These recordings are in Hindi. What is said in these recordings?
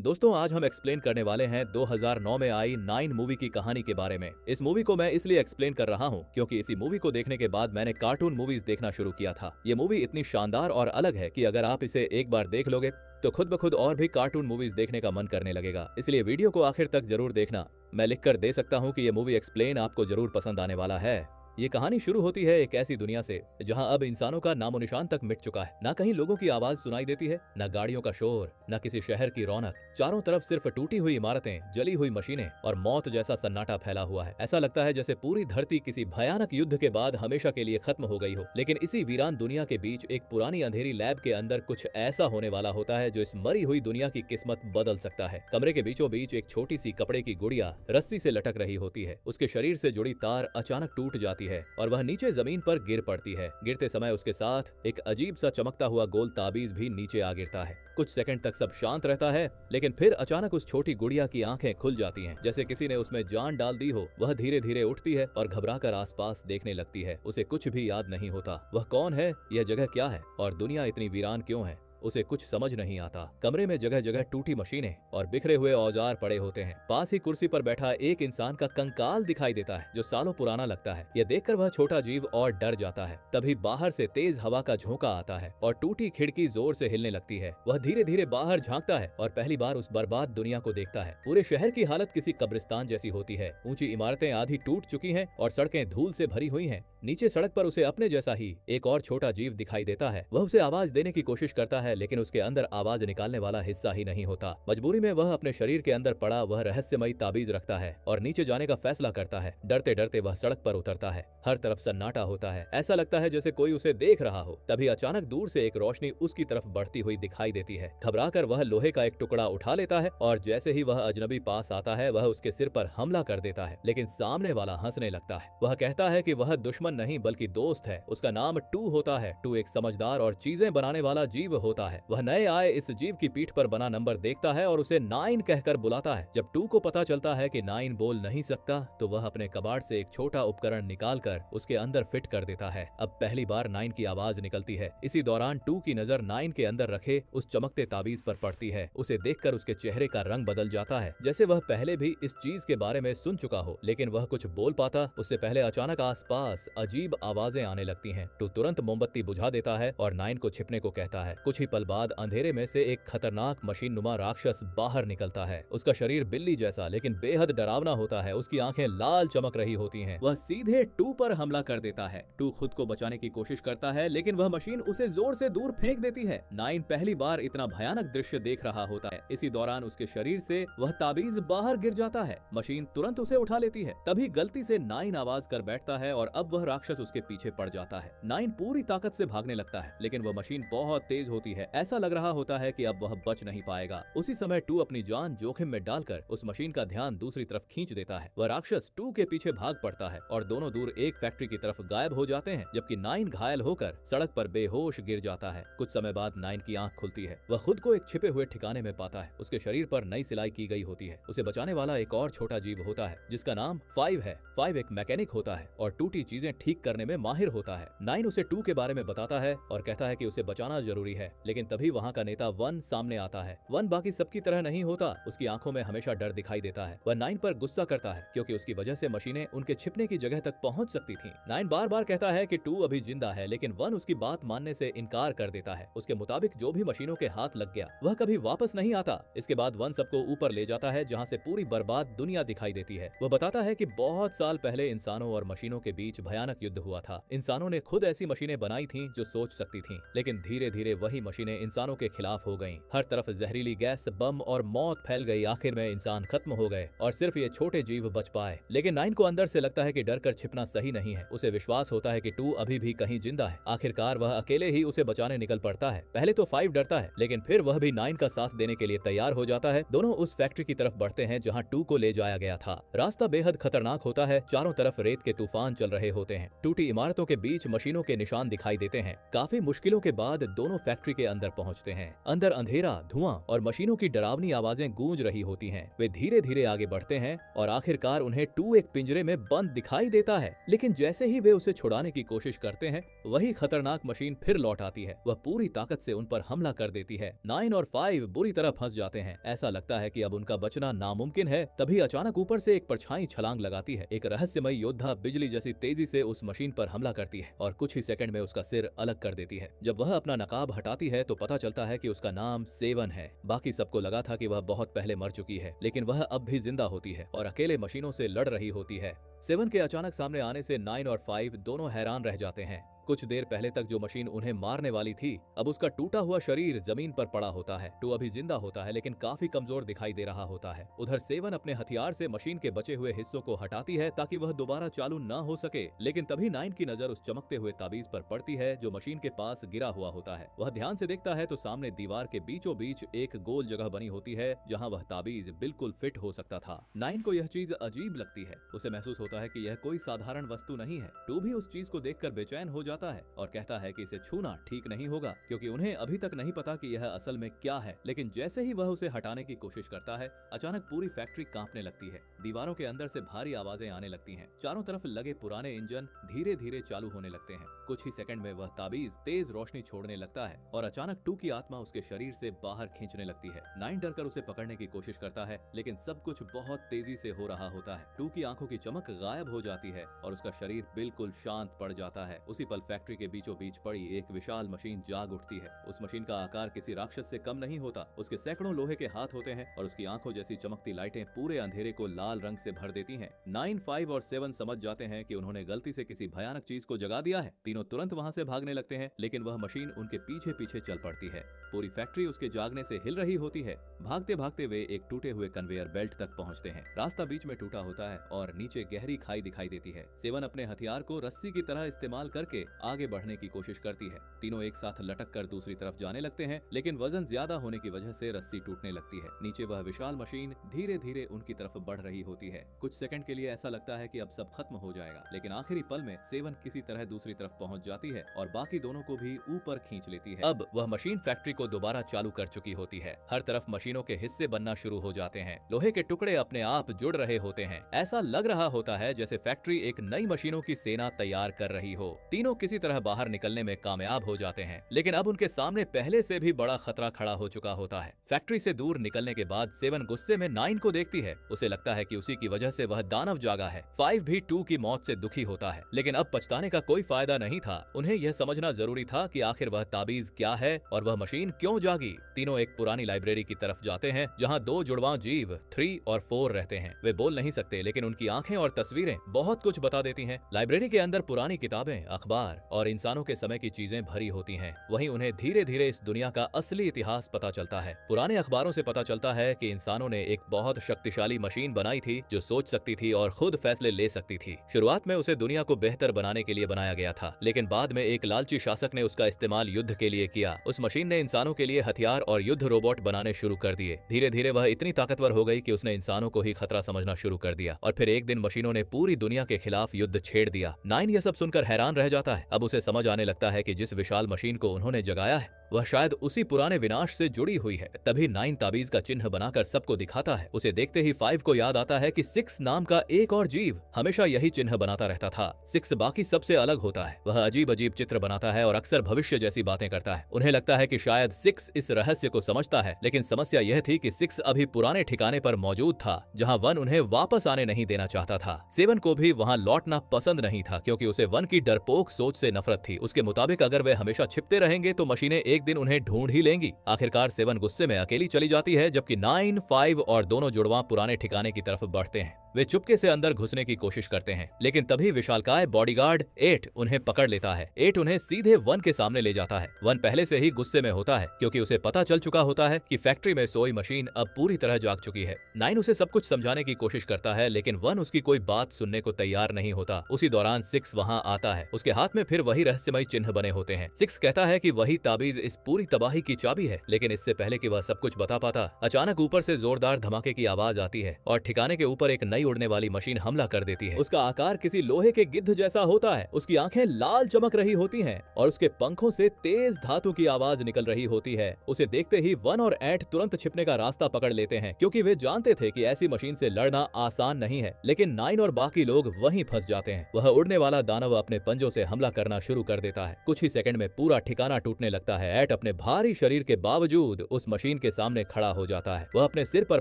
दोस्तों आज हम एक्सप्लेन करने वाले हैं 2009 में आई 9 मूवी की कहानी के बारे में। इस मूवी को मैं इसलिए एक्सप्लेन कर रहा हूँ क्योंकि इसी मूवी को देखने के बाद मैंने कार्टून मूवीज देखना शुरू किया था। ये मूवी इतनी शानदार और अलग है कि अगर आप इसे एक बार देख लोगे तो खुद ब खुद और भी कार्टून मूवीज देखने का मन करने लगेगा। इसलिए वीडियो को आखिर तक जरूर देखना। मैं लिख कर दे सकता हूँ कि ये मूवी एक्सप्लेन आपको जरूर पसंद आने वाला है। ये कहानी शुरू होती है एक ऐसी दुनिया से जहां अब इंसानों का नामो निशान तक मिट चुका है। ना कहीं लोगों की आवाज सुनाई देती है, ना गाड़ियों का शोर, ना किसी शहर की रौनक। चारों तरफ सिर्फ टूटी हुई इमारतें, जली हुई मशीनें और मौत जैसा सन्नाटा फैला हुआ है। ऐसा लगता है जैसे पूरी धरती किसी भयानक युद्ध के बाद हमेशा के लिए खत्म हो गई हो। लेकिन इसी वीरान दुनिया के बीच एक पुरानी अंधेरी लैब के अंदर कुछ ऐसा होने वाला होता है जो इस मरी हुई दुनिया की किस्मत बदल सकता है। कमरे के बीचों बीच एक छोटी सी कपड़े की गुड़िया रस्सी से लटक रही होती है। उसके शरीर से जुड़ी तार अचानक टूट जाती है और वह नीचे जमीन पर गिर पड़ती है। गिरते समय उसके साथ एक अजीब सा चमकता हुआ गोल ताबीज भी नीचे आ गिरता है। कुछ सेकंड तक सब शांत रहता है, लेकिन फिर अचानक उस छोटी गुड़िया की आंखें खुल जाती हैं, जैसे किसी ने उसमें जान डाल दी हो। वह धीरे धीरे उठती है और घबराकर आसपास देखने लगती है। उसे कुछ भी याद नहीं होता। वह कौन है, यह जगह क्या है और दुनिया इतनी वीरान क्यों है, उसे कुछ समझ नहीं आता। कमरे में जगह जगह टूटी मशीनें और बिखरे हुए औजार पड़े होते हैं। पास ही कुर्सी पर बैठा एक इंसान का कंकाल दिखाई देता है जो सालों पुराना लगता है। यह देखकर वह छोटा जीव और डर जाता है। तभी बाहर से तेज हवा का झोंका आता है और टूटी खिड़की जोर से हिलने लगती है। वह धीरे धीरे बाहर झांकता है और पहली बार उस बर्बाद दुनिया को देखता है। पूरे शहर की हालत किसी कब्रिस्तान जैसी होती है। ऊंची इमारतें आधी टूट चुकी हैं और सड़कें धूल से भरी हुई हैं। नीचे सड़क पर उसे अपने जैसा ही एक और छोटा जीव दिखाई देता है। वह उसे आवाज देने की कोशिश करता है, लेकिन उसके अंदर आवाज निकालने वाला हिस्सा ही नहीं होता। मजबूरी में वह अपने शरीर के अंदर पड़ा वह रहस्यमयी ताबीज रखता है और नीचे जाने का फैसला करता है। डरते डरते वह सड़क पर उतरता है। हर तरफ सन्नाटा होता है। ऐसा लगता है जैसे कोई उसे देख रहा हो। तभी अचानक दूर से एक रोशनी उसकी तरफ बढ़ती हुई दिखाई देती है। घबराकर वह लोहे का एक टुकड़ा उठा लेता है और जैसे ही वह अजनबी पास आता है वह उसके सिर पर हमला कर देता है। लेकिन सामने वाला हंसने लगता है। वह कहता है कि वह दुश्मन नहीं बल्कि दोस्त है। उसका नाम टू होता है। टू एक समझदार और चीजें बनाने वाला जीव होता है। वह नए आए इस जीव की पीठ पर बना नंबर देखता है और उसे 9 कहकर बुलाता है। जब टू को पता चलता है कि 9 बोल नहीं सकता तो वह अपने कबाड़ से एक छोटा उपकरण निकालकर उसके अंदर फिट कर देता है। अब पहली बार 9 की आवाज निकलती है। इसी दौरान टू की नजर 9 के अंदर रखे उस चमकते ताबीज पर पड़ती है। उसे देखकर उसके चेहरे का रंग बदल जाता है, जैसे वह पहले भी इस चीज के बारे में सुन चुका हो। लेकिन वह कुछ बोल पाता उससे पहले अचानक आसपास अजीब आवाजें आने लगती हैं। टू तुरंत मोमबत्ती बुझा देता है और 9 को छिपने को कहता है। कुछ ही पल बाद अंधेरे में से एक खतरनाक मशीन नुमा राक्षस बाहर निकलता है। उसका शरीर बिल्ली जैसा लेकिन बेहद डरावना होता है। उसकी आंखें लाल चमक रही होती हैं। वह सीधे टू पर हमला कर देता है। टू खुद को बचाने की कोशिश करता है, लेकिन वह मशीन उसे जोर से दूर फेंक देती है। 9 पहली बार इतना भयानक दृश्य देख रहा होता है। इसी दौरान उसके शरीर से वह ताबीज बाहर गिर जाता है। मशीन तुरंत उसे उठा लेती है। तभी गलती से 9 आवाज कर बैठता है और अब वह राक्षस उसके पीछे पड़ जाता है। 9 पूरी ताकत से भागने लगता है, लेकिन वह मशीन बहुत तेज होती है। ऐसा लग रहा होता है कि अब वह बच नहीं पाएगा। उसी समय टू अपनी जान जोखिम में डालकर उस मशीन का ध्यान दूसरी तरफ खींच देता है। वह राक्षस टू के पीछे भाग पड़ता है और दोनों दूर एक फैक्ट्री की तरफ गायब हो जाते हैं, जबकि 9 घायल होकर सड़क पर बेहोश गिर जाता है। कुछ समय बाद 9 की आंख खुलती है। वह खुद को एक छिपे हुए ठिकाने में पाता है। उसके शरीर पर नई सिलाई की गई होती है। उसे बचाने वाला एक और छोटा जीव होता है जिसका नाम 5 है। 5 एक मैकेनिक होता है और टूटी चीजें ठीक करने में माहिर होता है। 9 उसे टू के बारे में बताता है और कहता है कि उसे बचाना जरूरी है। लेकिन तभी वहाँ का नेता 1 सामने आता है। 1 बाकी सबकी तरह नहीं होता। उसकी आंखों में हमेशा डर दिखाई देता है। वह 9 पर गुस्सा करता है क्योंकि उसकी वजह से मशीनें उनके छिपने की जगह तक पहुंच सकती थीं। 9 बार बार कहता है कि टू अभी जिंदा है, लेकिन 1 उसकी बात मानने से इनकार कर देता है। उसके मुताबिक जो भी मशीनों के हाथ लग गया वह कभी वापस नहीं आता। इसके बाद 1 सबको ऊपर ले जाता है जहाँ से पूरी बर्बाद दुनिया दिखाई देती है। वह बताता है कि बहुत साल पहले इंसानों और मशीनों के बीच भयानक युद्ध हुआ था। इंसानों ने खुद ऐसी मशीनें बनाई थीं जो सोच सकती थीं, लेकिन धीरे धीरे वही मशीनें इंसानों के खिलाफ हो गईं। हर तरफ जहरीली गैस, बम और मौत फैल गई। आखिर में इंसान खत्म हो गए और सिर्फ ये छोटे जीव बच पाए। लेकिन 9 को अंदर से लगता है कि डर कर छिपना सही नहीं है। उसे विश्वास होता है कि टू अभी भी कहीं जिंदा है। आखिरकार वह अकेले ही उसे बचाने निकल पड़ता है। पहले तो 5 डरता है, लेकिन फिर वह भी 9 का साथ देने के लिए तैयार हो जाता है। दोनों उस फैक्ट्री की तरफ बढ़ते हैं जहाँ टू को ले जाया गया था। रास्ता बेहद खतरनाक होता है। चारों तरफ रेत के तूफान चल रहे होते हैं। टूटी इमारतों के बीच मशीनों के निशान दिखाई देते हैं। काफी मुश्किलों के बाद दोनों फैक्ट्री के के अंदर पहुंचते हैं। अंदर अंधेरा, धुआं और मशीनों की डरावनी आवाजें गूंज रही होती हैं। वे धीरे धीरे आगे बढ़ते हैं और आखिरकार उन्हें टू एक पिंजरे में बंद दिखाई देता है। लेकिन जैसे ही वे उसे छुड़ाने की कोशिश करते हैं, वही खतरनाक मशीन फिर लौट आती है। वह पूरी ताकत से उन पर हमला कर देती है। 9 और 5 बुरी तरह फंस जाते हैं। ऐसा लगता है कि अब उनका बचना नामुमकिन है। तभी अचानक ऊपर से एक परछाई छलांग लगाती है। एक रहस्यमयी योद्धा बिजली जैसी तेजी से उस मशीन पर हमला करती है और कुछ ही सेकंड में उसका सिर अलग कर देती है। जब वह अपना नकाब हटाती है तो पता चलता है कि उसका नाम सेवन है। बाकी सबको लगा था कि वह बहुत पहले मर चुकी है, लेकिन वह अब भी जिंदा होती है और अकेले मशीनों से लड़ रही होती है। सेवन के अचानक सामने आने से 9 और 5 दोनों हैरान रह जाते हैं। कुछ देर पहले तक जो मशीन उन्हें मारने वाली थी, अब उसका टूटा हुआ शरीर जमीन पर पड़ा होता है। टू अभी जिंदा होता है लेकिन काफी कमजोर दिखाई दे रहा होता है। उधर सेवन अपने हथियार से मशीन के बचे हुए हिस्सों को हटाती है ताकि वह दोबारा चालू न हो सके। लेकिन तभी 9 की नजर उस चमकते हुए ताबीज पर पड़ती है जो मशीन के पास गिरा हुआ होता है। वह ध्यान से देखता है तो सामने दीवार के बीचों बीच एक गोल जगह बनी होती है जहाँ वह ताबीज बिल्कुल फिट हो सकता था। 9 को यह चीज अजीब लगती है। उसे महसूस होता है कि यह कोई साधारण वस्तु नहीं है। टू भी उस चीज को देखकर बेचैन हो जाता है और कहता है कि इसे छूना ठीक नहीं होगा, क्योंकि उन्हें अभी तक नहीं पता कि यह असल में क्या है। लेकिन जैसे ही वह उसे हटाने की कोशिश करता है, अचानक पूरी फैक्ट्री कांपने लगती है। दीवारों के अंदर से भारी आवाजें आने लगती हैं। चारों तरफ लगे पुराने इंजन धीरे धीरे चालू होने लगते हैं। कुछ ही सेकंड में वह ताबीज तेज रोशनी छोड़ने लगता है और अचानक टू की आत्मा उसके शरीर से बाहर खींचने लगती है। 9 डरकर उसे पकड़ने की कोशिश करता है, लेकिन सब कुछ बहुत तेजी से हो रहा होता है। टू की आंखों की चमक गायब हो जाती है और उसका शरीर बिल्कुल शांत पड़ जाता है। उसी पल फैक्ट्री के बीचों बीच पड़ी एक विशाल मशीन जाग उठती है। उस मशीन का आकार किसी राक्षस से कम नहीं होता। उसके सैकड़ों लोहे के हाथ होते हैं और उसकी आंखों जैसी चमकती लाइटें पूरे अंधेरे को लाल रंग से भर देती हैं। 9, 5 और 7 समझ जाते हैं कि उन्होंने गलती से किसी भयानक चीज को जगा दिया है। तीनों तुरंत वहां से भागने लगते हैं, लेकिन वह मशीन उनके पीछे पीछे चल पड़ती है। पूरी फैक्ट्री उसके जागने से हिल रही होती है। भागते भागते वे एक टूटे हुए कन्वेयर बेल्ट तक पहुंचते हैं। रास्ता बीच में टूटा होता है और नीचे गहरी खाई दिखाई देती है। सेवन अपने हथियार को रस्सी की तरह इस्तेमाल करके आगे बढ़ने की कोशिश करती है। तीनों एक साथ लटक कर दूसरी तरफ जाने लगते हैं, लेकिन वजन ज्यादा होने की वजह से रस्सी टूटने लगती है। नीचे वह विशाल मशीन धीरे धीरे उनकी तरफ बढ़ रही होती है। कुछ सेकंड के लिए ऐसा लगता है कि अब सब खत्म हो जाएगा, लेकिन आखिरी पल में सेवन किसी तरह दूसरी तरफ पहुंच जाती है और बाकी दोनों को भी ऊपर खींच लेती है। अब वह मशीन फैक्ट्री को दोबारा चालू कर चुकी होती है। हर तरफ मशीनों के हिस्से बनना शुरू हो जाते हैं। लोहे के टुकड़े अपने आप जुड़ रहे होते हैं। ऐसा लग रहा होता है जैसे फैक्ट्री एक नई मशीनों की सेना तैयार कर रही हो। तीनों किसी तरह बाहर निकलने में कामयाब हो जाते हैं, लेकिन अब उनके सामने पहले से भी बड़ा खतरा खड़ा हो चुका होता है। फैक्ट्री से दूर निकलने के बाद सेवन गुस्से में 9 को देखती है। उसे लगता है कि उसी की वजह से वह दानव जागा है। 5 भी 2 की मौत से दुखी होता है, लेकिन अब पछताने का कोई फायदा नहीं था। उन्हें यह समझना जरूरी था कि आखिर वह ताबीज क्या है और वह मशीन क्यों जागी। तीनों एक पुरानी लाइब्रेरी की तरफ जाते हैं जहां 2 जुड़वां जीव 3 और 4 रहते हैं। वे बोल नहीं सकते, लेकिन उनकी आंखें और तस्वीरें बहुत कुछ बता देती हैं। लाइब्रेरी के अंदर पुरानी किताबें, अखबार और इंसानों के समय की चीजें भरी होती हैं। वहीं उन्हें धीरे धीरे इस दुनिया का असली इतिहास पता चलता है। पुराने अखबारों से पता चलता है कि इंसानों ने एक बहुत शक्तिशाली मशीन बनाई थी जो सोच सकती थी और खुद फैसले ले सकती थी। शुरुआत में उसे दुनिया को बेहतर बनाने के लिए बनाया गया था, लेकिन बाद में एक लालची शासक ने उसका इस्तेमाल युद्ध के लिए किया। उस मशीन ने इंसानों के लिए हथियार और युद्ध रोबोट बनाने शुरू कर दिए। धीरे धीरे वह इतनी ताकतवर हो गई कि उसने इंसानों को ही खतरा समझना शुरू कर दिया और फिर एक दिन मशीनों ने पूरी दुनिया के खिलाफ युद्ध छेड़ दिया। 9 यह सब सुनकर हैरान रह जाता है। अब उसे समझ आने लगता है कि जिस विशाल मशीन को उन्होंने जगाया है वह शायद उसी पुराने विनाश से जुड़ी हुई है। तभी 9 ताबीज का चिन्ह बनाकर सबको दिखाता है। उसे देखते ही 5 को याद आता है कि 6 नाम का एक और जीव हमेशा यही चिन्ह बनाता रहता था। 6 बाकी सबसे अलग होता है। वह अजीब अजीब चित्र बनाता है और अक्सर भविष्य जैसी बातें करता है। उन्हें लगता है कि शायद 6 इस रहस्य को समझता है, लेकिन समस्या यह थी कि 6 अभी पुराने ठिकाने पर मौजूद था जहां 1 उन्हें वापस आने नहीं देना चाहता था। 7 को भी वहां लौटना पसंद नहीं था, क्योंकि उसे 1 की डरपोक सोच से नफरत थी। उसके मुताबिक अगर वे हमेशा छिपते रहेंगे तो मशीनें एक दिन उन्हें ढूंढ ही लेंगी। आखिरकार 7 गुस्से में अकेली चली जाती है, जबकि 9, 5 और दोनों जुड़वां पुराने ठिकाने की तरफ बढ़ते हैं। वे चुपके से अंदर घुसने की कोशिश करते हैं, लेकिन तभी विशालकाय बॉडीगार्ड 8 उन्हें पकड़ लेता है। 8 उन्हें सीधे 1 के सामने ले जाता है। 1 पहले से ही गुस्से में होता है, क्योंकि उसे पता चल चुका होता है कि फैक्ट्री में सोई मशीन अब पूरी तरह जाग चुकी है। 9 उसे सब कुछ समझाने की कोशिश करता है, लेकिन 1 उसकी कोई बात सुनने को तैयार नहीं होता। उसी दौरान 6 वहां आता है। उसके हाथ में फिर वही रहस्यमय चिन्ह बने होते हैं। 6 कहता है कि वही ताबीज इस पूरी तबाही की चाबी है, लेकिन इससे पहले कि वह सब कुछ बता पाता, अचानक ऊपर से जोरदार धमाके की आवाज आती है और ठिकाने के ऊपर एक नई नई उड़ने वाली मशीन हमला कर देती है। उसका आकार किसी लोहे के गिद्ध जैसा होता है, उसकी आंखें लाल चमक रही होती हैं और उसके पंखों से तेज धातु की आवाज निकल रही होती है। उसे देखते ही वन और एंट तुरंत छिपने का रास्ता पकड़ लेते हैं, क्योंकि वे जानते थे कि ऐसी मशीन से लड़ना आसान नहीं है। लेकिन नाइन और बाकी लोग वहीं फंस जाते हैं। वह उड़ने वाला दानव अपने पंजों से हमला करना शुरू कर देता है। कुछ ही सेकंड में पूरा ठिकाना टूटने लगता है। एट अपने भारी शरीर के बावजूद उस मशीन के सामने खड़ा हो जाता है। वह अपने सिर पर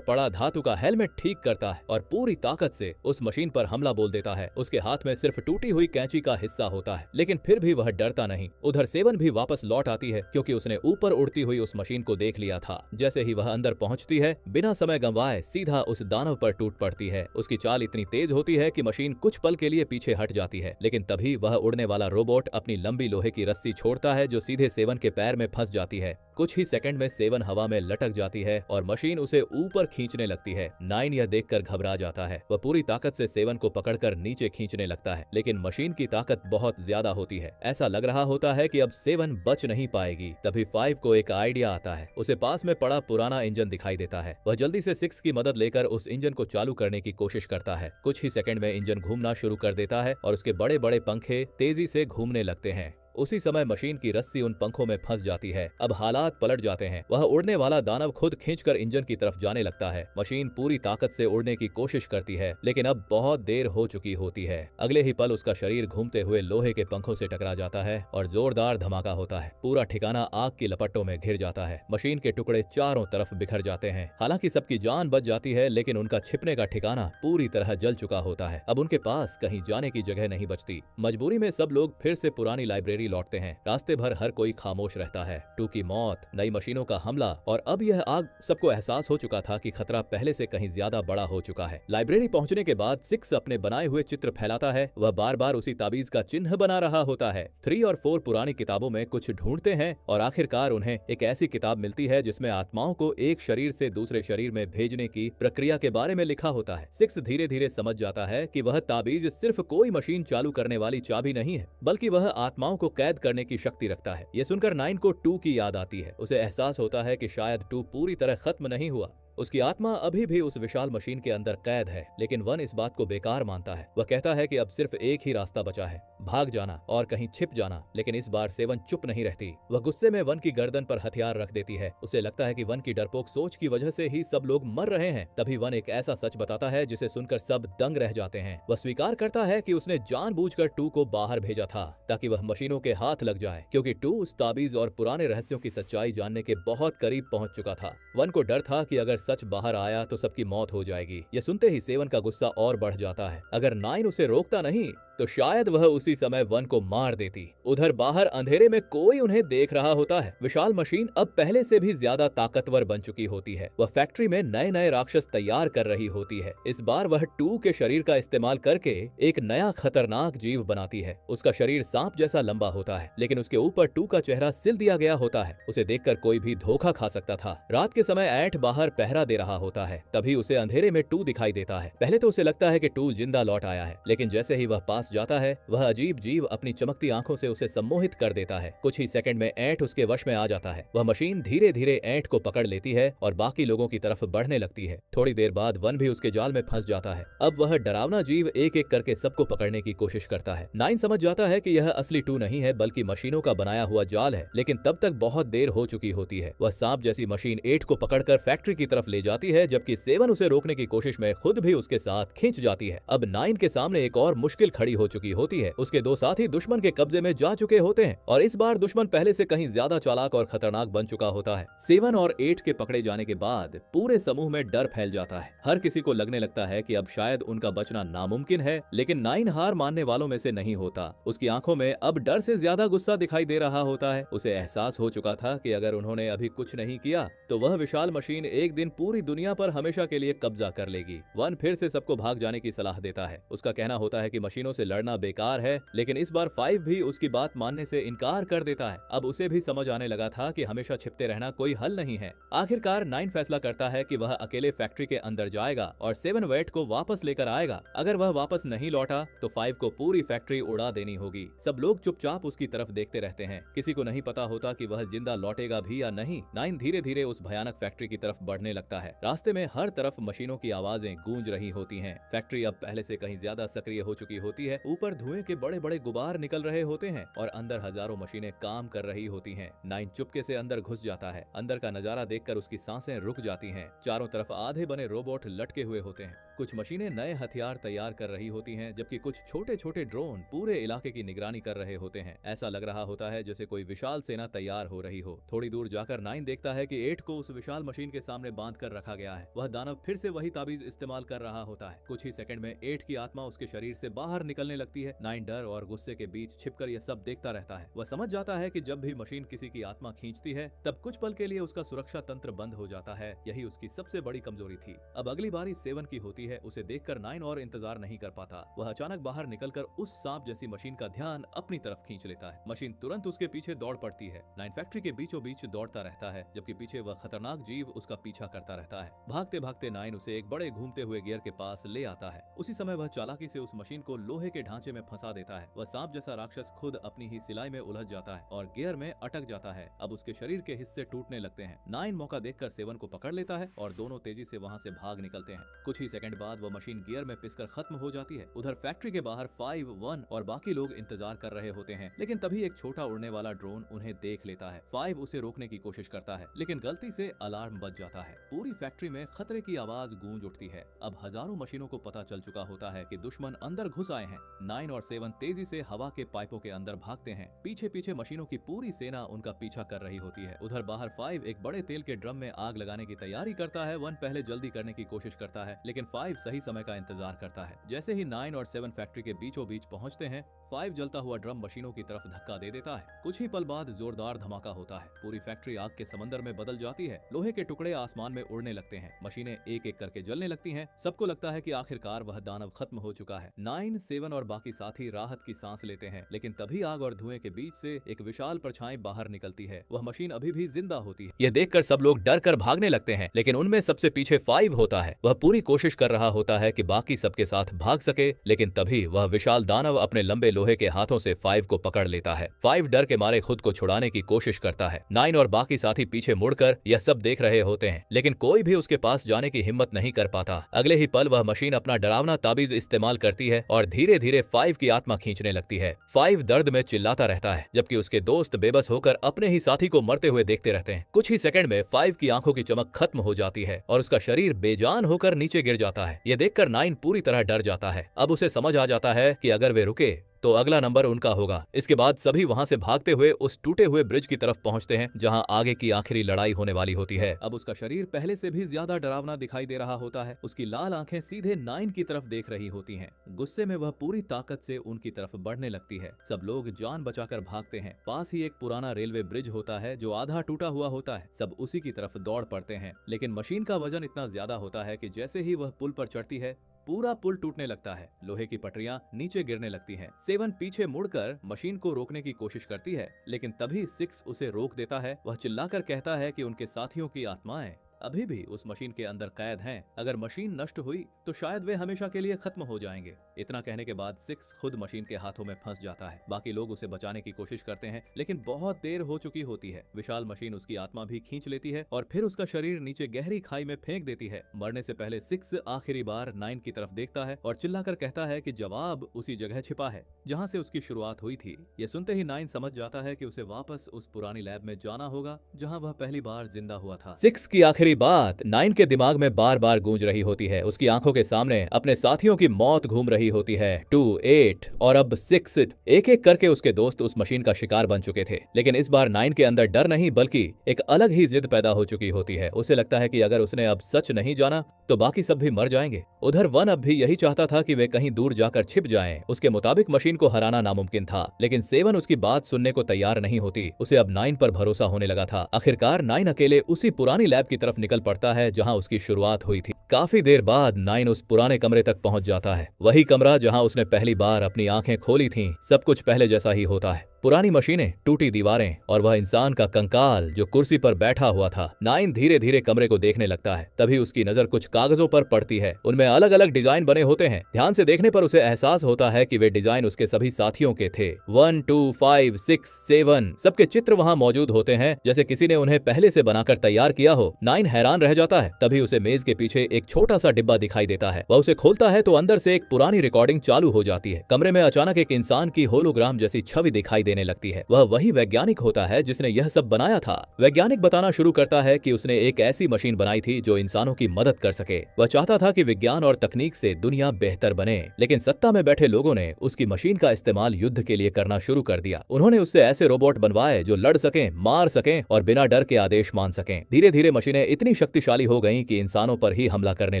पड़ा धातु का हेलमेट ठीक करता है और पूरी ताकत से उस मशीन पर हमला बोल देता है। उसके हाथ में सिर्फ टूटी हुई कैंची का हिस्सा होता है, लेकिन फिर भी वह डरता नहीं। उधर सेवन भी वापस लौट आती है, क्योंकि उसने ऊपर उड़ती हुई उस मशीन को देख लिया था। जैसे ही वह अंदर पहुंचती है, बिना समय गंवाए सीधा उस दानव पर टूट पड़ती है। उसकी चाल इतनी तेज होती है कि मशीन कुछ पल के लिए पीछे हट जाती है, लेकिन तभी वह उड़ने वाला रोबोट अपनी लंबी लोहे की रस्सी छोड़ता है, जो सीधे सेवन के पैर में फंस जाती है। कुछ ही सेकंड में सेवन हवा में लटक जाती है और मशीन उसे ऊपर खींचने लगती है। नाइन यह देखकर घबरा जाता है। वह पूरी ताकत से सेवन को पकड़कर नीचे खींचने लगता है, लेकिन मशीन की ताकत बहुत ज्यादा होती है। ऐसा लग रहा होता है कि अब सेवन बच नहीं पाएगी। तभी फाइव को एक आइडिया आता है। उसे पास में पड़ा पुराना इंजन दिखाई देता है। वह जल्दी से सिक्स की मदद लेकर उस इंजन को चालू करने की कोशिश करता है। कुछ ही सेकंड में इंजन घूमना शुरू कर देता है और उसके बड़े बड़े पंखे तेजी से घूमने लगते हैं। उसी समय मशीन की रस्सी उन पंखों में फंस जाती है। अब हालात पलट जाते हैं। वह उड़ने वाला दानव खुद खींचकर इंजन की तरफ जाने लगता है। मशीन पूरी ताकत से उड़ने की कोशिश करती है, लेकिन अब बहुत देर हो चुकी होती है। अगले ही पल उसका शरीर घूमते हुए लोहे के पंखों से टकरा जाता है और जोरदार धमाका होता है। पूरा ठिकाना आग की लपटों में घिर जाता है। मशीन के टुकड़े चारों तरफ बिखर जाते हैं। हालांकि सबकी जान बच जाती है, लेकिन उनका छिपने का ठिकाना पूरी तरह जल चुका होता है। अब उनके पास कहीं जाने की जगह नहीं बचती। मजबूरी में सब लोग फिर से पुरानी लाइब्रेरी लौटते हैं। रास्ते भर हर कोई खामोश रहता है। टू की मौत, नई मशीनों का हमला और अब यह आग, सबको एहसास हो चुका था कि खतरा पहले से कहीं ज्यादा बड़ा हो चुका है। लाइब्रेरी पहुंचने के बाद सिक्स अपने बनाए हुए चित्र फैलाता है। वह बार बार उसी ताबीज का चिन्ह बना रहा होता है। 3 और 4 पुरानी किताबों में कुछ ढूंढते हैं और आखिरकार उन्हें एक ऐसी किताब मिलती है जिसमें आत्माओं को एक शरीर से दूसरे शरीर में भेजने की प्रक्रिया के बारे में लिखा होता है। सिक्स धीरे धीरे समझ जाता है कि वह ताबीज सिर्फ कोई मशीन चालू करने वाली चाबी नहीं है, बल्कि वह आत्माओं को कैद करने की शक्ति रखता है। यह सुनकर नाइन को 2 की याद आती है। उसे एहसास होता है कि शायद 2 पूरी तरह खत्म नहीं हुआ। उसकी आत्मा अभी भी उस विशाल मशीन के अंदर कैद है, लेकिन वन इस बात को बेकार मानता है। वह कहता है कि अब सिर्फ एक ही रास्ता बचा है, भाग जाना और कहीं छिप जाना। लेकिन इस बार सेवन चुप नहीं रहती। वह गुस्से में वन की गर्दन पर हथियार रख देती है। उसे लगता है कि वन की डरपोक सोच की वजह से ही सब लोग मर रहे हैं। तभी वन एक ऐसा सच बताता है जिसे सुनकर सब दंग रह जाते हैं। वह स्वीकार करता है कि उसने जानबूझकर 2 को बाहर भेजा था, ताकि वह मशीनों के हाथ लग जाए, क्योंकि 2 उस ताबीज और पुराने रहस्यों की सच्चाई जानने के बहुत करीब पहुंच चुका था। वन को डर था कि अगर सच बाहर आया तो सबकी मौत हो जाएगी। यह सुनते ही सेवन का गुस्सा और बढ़ जाता है। अगर नाइन उसे रोकता नहीं तो शायद वह उसी समय वन को मार देती। उधर बाहर अंधेरे में कोई उन्हें देख रहा होता है। विशाल मशीन अब पहले से भी ज्यादा ताकतवर बन चुकी होती है। वह फैक्ट्री में नए नए राक्षस तैयार कर रही होती है। इस बार वह 2 के शरीर का इस्तेमाल करके एक नया खतरनाक जीव बनाती है। उसका शरीर सांप जैसा लंबा होता है, लेकिन उसके ऊपर 2 का चेहरा सिल दिया गया होता है। उसे देखकर कोई भी धोखा खा सकता था। रात के समय ऐंट बाहर पहरा दे रहा होता है। तभी उसे अंधेरे में 2 दिखाई देता है। पहले तो उसे लगता है कि 2 जिंदा लौट आया है, लेकिन जैसे ही वह पास जाता है, वह अजीब जीव अपनी चमकती आंखों से उसे सम्मोहित कर देता है। कुछ ही सेकंड में ऐंट उसके वश में आ जाता है। वह मशीन धीरे धीरे ऐंट को पकड़ लेती है और बाकी लोगों की तरफ बढ़ने लगती है। थोड़ी देर बाद वन भी उसके जाल में फंस जाता है। अब वह डरावना जीव एक एक करके सबको पकड़ने की कोशिश करता है। नाइन समझ जाता है कि यह असली 2 नहीं है, बल्कि मशीनों का बनाया हुआ जाल है, लेकिन तब तक बहुत देर हो चुकी होती है। वह सांप जैसी मशीन 8 को पकड़कर फैक्ट्री की तरफ ले जाती है, जबकि सेवन उसे रोकने की कोशिश में खुद भी उसके साथ खींच जाती है। अब नाइन के सामने एक और मुश्किल खड़ी हो चुकी होती है। उसके 2 साथी दुश्मन के कब्जे में जा चुके होते हैं और इस बार दुश्मन पहले से कहीं ज्यादा चालाक और खतरनाक बन चुका होता है। 7 और 8 के पकड़े जाने के बाद पूरे समूह में डर फैल जाता है। हर किसी को लगने लगता है कि अब शायद उनका बचना नामुमकिन है, लेकिन नाइन हार मानने वालों में से नहीं होता। उसकी आंखों में अब डर से ज्यादा गुस्सा दिखाई दे रहा होता है। उसे एहसास हो चुका था कि अगर उन्होंने अभी कुछ नहीं किया तो वह विशाल मशीन एक दिन पूरी दुनिया पर हमेशा के लिए कब्जा कर लेगी। वन फिर से सबको भाग जाने की सलाह देता है। उसका कहना होता है कि मशीनों से लड़ना बेकार है, लेकिन इस बार 5 भी उसकी बात मानने से इनकार कर देता है। अब उसे भी समझ आने लगा था कि हमेशा छिपते रहना कोई हल नहीं है। आखिरकार 9 फैसला करता है कि वह अकेले फैक्ट्री के अंदर जाएगा और 7 वेट को वापस लेकर आएगा। अगर वह वापस नहीं लौटा तो 5 को पूरी फैक्ट्री उड़ा देनी होगी। सब लोग चुपचाप उसकी तरफ देखते रहते हैं। किसी को नहीं पता होता कि वह जिंदा लौटेगा भी या नहीं। 9 धीरे धीरे उस भयानक फैक्ट्री की तरफ बढ़ने लगता लगता है। रास्ते में हर तरफ मशीनों की आवाजें गूंज रही होती हैं। फैक्ट्री अब पहले से कहीं ज्यादा सक्रिय हो चुकी होती है। ऊपर धुएं के बड़े बड़े गुबार निकल रहे होते हैं और अंदर हजारों मशीनें काम कर रही होती हैं। नाइन चुपके से अंदर घुस जाता है। अंदर का नजारा देखकर उसकी सांसें रुक जाती हैं। चारों तरफ आधे बने रोबोट लटके हुए होते हैं। कुछ मशीनें नए हथियार तैयार कर रही होती हैं, जबकि कुछ छोटे छोटे ड्रोन पूरे इलाके की निगरानी कर रहे होते हैं। ऐसा लग रहा होता है जैसे कोई विशाल सेना तैयार हो रही हो। थोड़ी दूर जाकर नाइन देखता है कि 8 को उस विशाल मशीन के सामने बांध कर रखा गया है। वह दानव फिर से वही ताबीज इस्तेमाल कर रहा होता है। कुछ ही सेकंड में 8 की आत्मा उसके शरीर से बाहर निकलने लगती है। नाइन डर और गुस्से के बीच छिपकर यह सब देखता रहता है। वह समझ जाता है कि जब भी मशीन किसी की आत्मा खींचती है तब कुछ पल के लिए उसका सुरक्षा तंत्र बंद हो जाता है। यही उसकी सबसे बड़ी कमजोरी थी। अब अगली बारी 7 की होती है। उसे देखकर नाइन और इंतजार नहीं कर पाता। वह अचानक बाहर निकलकर उस सांप जैसी मशीन का ध्यान अपनी तरफ खींच लेता है। मशीन तुरंत उसके पीछे दौड़ पड़ती है। नाइन फैक्ट्री के बीचों बीच दौड़ता रहता है, जबकि पीछे वह खतरनाक जीव उसका पीछा करता रहता है। भागते भागते नाइन उसे एक बड़े घूमते हुए गियर के पास ले आता है। उसी समय वह चालाकी से उस मशीन को लोहे के ढांचे में फंसा देता है। वह सांप जैसा राक्षस खुद अपनी ही सिलाई में उलझ जाता है और गियर में अटक जाता है। अब उसके शरीर के हिस्से टूटने लगते हैं। नाइन मौका देखकर 7 को पकड़ लेता है और दोनों तेजी से वहां से भाग निकलते हैं। कुछ ही सेकंड बाद वह मशीन गियर में पिसकर खत्म हो जाती है। उधर फैक्ट्री के बाहर 5, 1 और बाकी लोग इंतजार कर रहे होते हैं, लेकिन तभी एक छोटा उड़ने वाला ड्रोन उन्हें देख लेता है। 5 उसे रोकने की कोशिश करता है, लेकिन गलती से अलार्म बज जाता है। पूरी फैक्ट्री में खतरे की आवाज गूंज उठती है। अब हजारों मशीनों को पता चल चुका होता है कि दुश्मन अंदर घुस आए हैं। 9 और 7 तेजी से हवा के पाइपों के अंदर भागते हैं। पीछे पीछे मशीनों की पूरी सेना उनका पीछा कर रही होती है। उधर बाहर 5 एक बड़े तेल के ड्रम में आग लगाने की तैयारी करता है। 1 पहले जल्दी करने की कोशिश करता है, लेकिन 5 सही समय का इंतजार करता है। जैसे ही 9 और 7 फैक्ट्री के बीचों बीच पहुंचते हैं, 5 जलता हुआ ड्रम मशीनों की तरफ धक्का दे देता है। कुछ ही पल बाद जोरदार धमाका होता है। पूरी फैक्ट्री आग के समंदर में बदल जाती है। लोहे के टुकड़े आसमान में उड़ने लगते हैं। मशीनें एक एक करके जलने लगती हैं। सबको लगता है कि आखिरकार वह दानव खत्म हो चुका है। 9, 7 और बाकी साथी राहत की सांस लेते हैं, लेकिन तभी आग और धुएं के बीच से एक विशाल परछाई बाहर निकलती है। वह मशीन अभी भी जिंदा होती है। यह देखकर सब लोग डर कर भागने लगते हैं, लेकिन उनमें सबसे पीछे 5 होता है। वह पूरी कोशिश कर रहा होता है कि बाकी सबके साथ भाग सके, लेकिन तभी वह विशाल दानव अपने लंबे लोहे के हाथों से 5 को पकड़ लेता है। 5 डर के मारे खुद को छुड़ाने की कोशिश करता है। 9 और बाकी साथी पीछे मुड़कर यह सब देख रहे होते हैं, लेकिन कोई भी उसके पास जाने की हिम्मत नहीं कर पाता। अगले ही पल वह मशीन अपना डरावना ताबीज इस्तेमाल करती है और धीरे धीरे 5 की आत्मा खींचने लगती है। 5 दर्द में चिल्लाता रहता है, जबकि उसके दोस्त बेबस होकर अपने ही साथी को मरते हुए देखते रहते हैं। कुछ ही सेकंड में 5 की आंखों की चमक खत्म हो जाती है और उसका शरीर बेजान होकर नीचे गिर जाता है। यह देखकर 9 पूरी तरह डर जाता है। अब उसे समझ आ जाता है कि अगर वे रुके तो अगला नंबर उनका होगा। इसके बाद सभी वहां से भागते हुए उस टूटे हुए ब्रिज की तरफ पहुंचते हैं, जहां आगे की आखिरी लड़ाई होने वाली होती है। अब उसका शरीर पहले से भी ज्यादा डरावना दिखाई दे रहा होता है। उसकी लाल आंखें सीधे 9 की तरफ देख रही होती हैं। गुस्से में वह पूरी ताकत से उनकी तरफ बढ़ने लगती है। सब लोग जान बचाकर भागते हैं। पास ही एक पुराना रेलवे ब्रिज होता है जो आधा टूटा हुआ होता है। सब उसी की तरफ दौड़ पड़ते हैं, लेकिन मशीन का वजन इतना ज्यादा होता है कि जैसे ही वह पुल पर चढ़ती है, पूरा पुल टूटने लगता है। लोहे की पटरियां नीचे गिरने लगती हैं। 7 पीछे मुड़कर मशीन को रोकने की कोशिश करती है, लेकिन तभी 6 उसे रोक देता है। वह चिल्लाकर कहता है कि उनके साथियों की आत्माएं अभी भी उस मशीन के अंदर कैद हैं। अगर मशीन नष्ट हुई तो शायद वे हमेशा के लिए खत्म हो जाएंगे। इतना कहने के बाद 6 खुद मशीन के हाथों में फंस जाता है। बाकी लोग उसे बचाने की कोशिश करते हैं, लेकिन बहुत देर हो चुकी होती है। विशाल मशीन उसकी आत्मा भी खींच लेती है और फिर उसका शरीर नीचे गहरी खाई में फेंक देती है। मरने से पहले 6 आखिरी बार 9 की तरफ देखता है और चिल्लाकर कहता है कि जवाब उसी जगह छिपा है जहाँ से उसकी शुरुआत हुई थी। ये सुनते ही 9 समझ जाता है कि उसे वापस उस पुरानी लैब में जाना होगा जहाँ वह पहली बार जिंदा हुआ था। 6 की आखिरी बात 9 के दिमाग में बार बार गूंज रही होती है। उसकी आंखों के सामने अपने साथियों की मौत घूम रही होती है। 2, 8 और अब 6 एक एक करके उसके दोस्त उस मशीन का शिकार बन चुके थे। लेकिन इस बार 9 के अंदर डर नहीं बल्कि एक अलग ही जिद पैदा हो चुकी होती है। उसे लगता है कि अगर उसने अब सच नहीं जाना तो बाकी सब भी मर जाएंगे। उधर 1 अब भी यही चाहता था कि वे कहीं दूर जाकर छिप जाएं। उसके मुताबिक मशीन को हराना नामुमकिन था, लेकिन 7 उसकी बात सुनने को तैयार नहीं होती। उसे अब 9 पर भरोसा होने लगा था। आखिरकार 9 अकेले उसी पुरानी लैब की तरफ निकल पड़ता है जहां उसकी शुरुआत हुई थी। काफी देर बाद 9 उस पुराने कमरे तक पहुंच जाता है। वही कमरा जहां उसने पहली बार अपनी आंखें खोली थीं। सब कुछ पहले जैसा ही होता है। पुरानी मशीनें, टूटी दीवारें और वह इंसान का कंकाल जो कुर्सी पर बैठा हुआ था। नाइन धीरे धीरे कमरे को देखने लगता है। तभी उसकी नजर कुछ कागजों पर पड़ती है। उनमें अलग अलग डिजाइन बने होते हैं। ध्यान से देखने पर उसे एहसास होता है कि वे डिजाइन उसके सभी साथियों के थे। 1, 2, 5, 6, 7 सबके चित्र वहाँ मौजूद होते हैं, जैसे किसी ने उन्हें पहले से बनाकर तैयार किया हो। नाइन हैरान रह जाता है। तभी उसे मेज के पीछे एक छोटा सा डिब्बा दिखाई देता है। वह उसे खोलता है तो अंदर से एक पुरानी रिकॉर्डिंग चालू हो जाती है। कमरे में अचानक एक इंसान की होलोग्राम जैसी छवि दिखाई देने लगती है। वह वही वैज्ञानिक होता है जिसने यह सब बनाया था। वैज्ञानिक बताना शुरू करता है कि उसने एक ऐसी मशीन बनाई थी जो इंसानों की मदद कर सके। वह चाहता था कि विज्ञान और तकनीक से दुनिया बेहतर बने, लेकिन सत्ता में बैठे लोगों ने उसकी मशीन का इस्तेमाल युद्ध के लिए करना शुरू कर दिया। उन्होंने उससे ऐसे रोबोट बनवाए जो लड़ सकें, मार सकें और बिना डर के आदेश मान सकें। धीरे धीरे मशीनें इतनी शक्तिशाली हो गईं कि इंसानों पर ही हमला करने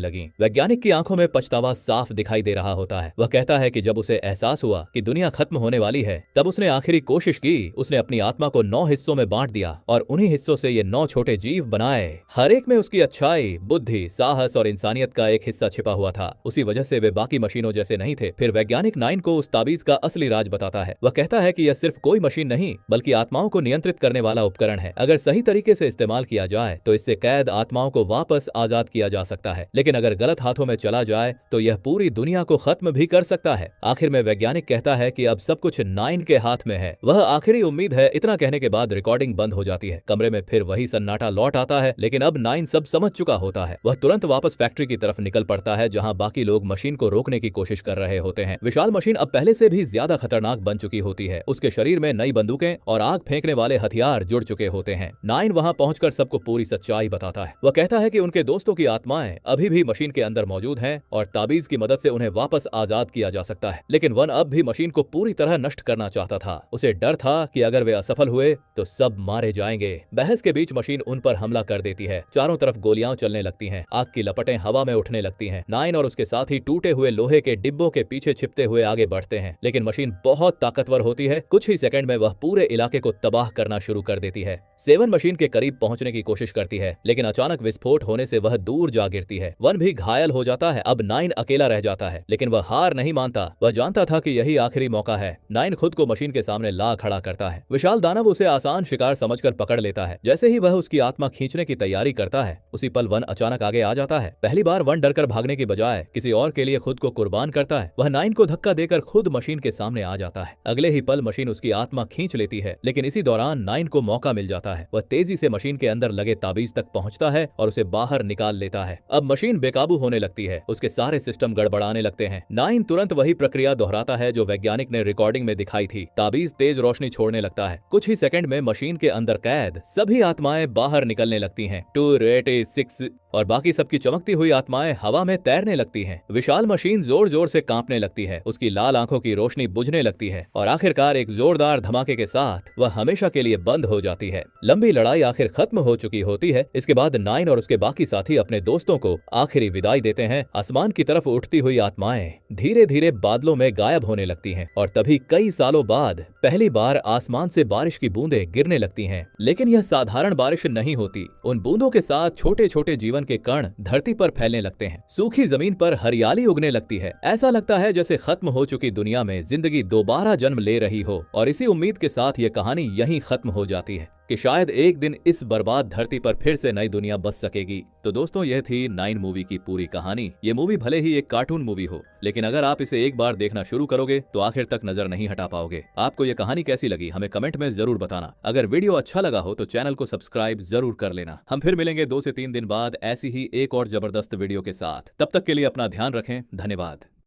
लगीं। वैज्ञानिक की आंखों में पछतावा साफ दिखाई दे रहा होता है। वह कहता है कि जब उसे एहसास हुआ कि दुनिया खत्म होने वाली है, तब उसने आखिरी कोशिश की। उसने अपनी आत्मा को 9 हिस्सों में बांट दिया और उन्हीं हिस्सों से ये 9 छोटे जीव बनाए। हर एक में उसकी अच्छाई, बुद्धि, साहस और इंसानियत का एक हिस्सा छिपा हुआ था। उसी वजह से वे बाकी मशीनों जैसे नहीं थे। फिर वैज्ञानिक नाइन को उस ताबीज का असली राज बताता है। वह कहता है कि यह सिर्फ कोई मशीन नहीं, बल्कि आत्माओं को नियंत्रित करने वाला उपकरण है। अगर सही तरीके से इस्तेमाल किया जाए तो इससे कैद आत्माओं को वापस आजाद किया जा सकता है, लेकिन अगर गलत हाथों में चला जाए तो यह पूरी दुनिया को खत्म भी कर सकता है। आखिर में वैज्ञानिक कहता है कि अब सब कुछ नाइन के हाथ में है। वह आखिरी उम्मीद है। इतना कहने के बाद रिकॉर्डिंग बंद हो जाती है। कमरे में फिर वही सन्नाटा लौट आता है, लेकिन अब नाइन सब समझ चुका होता है। वह तुरंत वापस फैक्ट्री की तरफ निकल पड़ता है, जहां बाकी लोग मशीन को रोकने की कोशिश कर रहे होते हैं। विशाल मशीन अब पहले से भी ज्यादा खतरनाक बन चुकी होती है। उसके शरीर में नई बंदूकें और आग फेंकने वाले हथियार जुड़ चुके होते हैं। नाइन वहां पहुंचकर सबको पूरी सच्चाई बताता है। वह कहता है कि उनके दोस्तों की आत्माएं अभी भी मशीन के अंदर मौजूद हैं और ताबीज की मदद से उन्हें वापस आजाद किया जा सकता है, लेकिन वन अब भी मशीन को पूरी तरह नष्ट करना चाहता था। उसे डर था कि अगर वे असफल हुए तो सब मारे जाएंगे। बहस के बीच मशीन उन पर हमला कर देती है। चारों तरफ गोलियां चलने लगती हैं। आग की लपटें हवा में उठने लगती हैं। नाइन और उसके साथी टूटे हुए लोहे के डिब्बों के पीछे छिपते हुए आगे बढ़ते हैं, लेकिन मशीन बहुत ताकतवर होती है। कुछ ही सेकंड में वह पूरे इलाके को तबाह करना शुरू कर देती है। सेवन मशीन के करीब पहुंचने की कोशिश करती है, लेकिन अचानक विस्फोट होने से वह दूर जा गिरती है। वन भी घायल हो जाता है। अब नाइन अकेला रह जाता है, लेकिन वह हार नहीं मानता। वह जानता था कि यही आखिरी मौका है। नाइन खुद को मशीन के सामने ला खड़ा करता है। विशाल दानव उसे आसान शिकार समझकर पकड़ लेता है। जैसे ही वह उसकी आत्मा खींचने की तैयारी करता है, उसी पल वन अचानक आगे आ जाता है। पहली बार वन डरकर भागने की बजाय किसी और के लिए खुद को कुर्बान करता है। वह नाइन को धक्का देकर खुद मशीन के सामने आ जाता है। अगले ही पल मशीन उसकी आत्मा खींच लेती है, लेकिन इसी दौरान नाइन को मौका मिल जाता है। वह तेजी से मशीन के अंदर लगे ताबीज तक पहुंचता है और उसे बाहर निकाल लेता है। अब मशीन बेकाबू होने लगती है। उसके सारे सिस्टम गड़बड़ाने लगते हैं। नाइन तुरंत वही प्रक्रिया दोहराता है जो वैज्ञानिक ने रिकॉर्डिंग में दिखाई थी। ताबीज तेज रोशनी छोड़ने लगता है। कुछ ही सेकंड में मशीन के अंदर कैद सभी आत्माएं बाहर निकलने लगती हैं। 286 और बाकी सबकी चमकती हुई आत्माएं हवा में तैरने लगती हैं। विशाल मशीन जोर जोर से कांपने लगती है। उसकी लाल आंखों की रोशनी बुझने लगती है और आखिरकार एक जोरदार धमाके के साथ वह हमेशा के लिए बंद हो जाती है। लंबी लड़ाई आखिर खत्म हो चुकी होती है। इसके बाद नाइन और उसके बाकी साथी अपने दोस्तों को आखिरी विदाई देते हैं। आसमान की तरफ उठती हुई आत्माएं धीरे धीरे बादलों में गायब होने लगती हैं और तभी कई सालों बाद पहली बार आसमान से बारिश की बूंदें गिरने लगती हैं। लेकिन यह साधारण बारिश नहीं होती। उन बूंदों के साथ छोटे छोटे जीवन के कण धरती पर फैलने लगते हैं। सूखी जमीन पर हरियाली उगने लगती है। ऐसा लगता है जैसे खत्म हो चुकी दुनिया में जिंदगी दोबारा जन्म ले रही हो। और इसी उम्मीद के साथ ये कहानी यहीं खत्म हो जाती है कि शायद एक दिन इस बर्बाद धरती पर फिर से नई दुनिया बस सकेगी। तो दोस्तों, यह थी नाइन मूवी की पूरी कहानी। ये मूवी भले ही एक कार्टून मूवी हो, लेकिन अगर आप इसे एक बार देखना शुरू करोगे तो आखिर तक नजर नहीं हटा पाओगे। आपको ये कहानी कैसी लगी हमें कमेंट में जरूर बताना। अगर वीडियो अच्छा लगा हो तो चैनल को सब्सक्राइब जरूर कर लेना। हम फिर मिलेंगे 2 से 3 दिन बाद ऐसी ही एक और जबरदस्त वीडियो के साथ। तब तक के लिए अपना ध्यान रखें। धन्यवाद।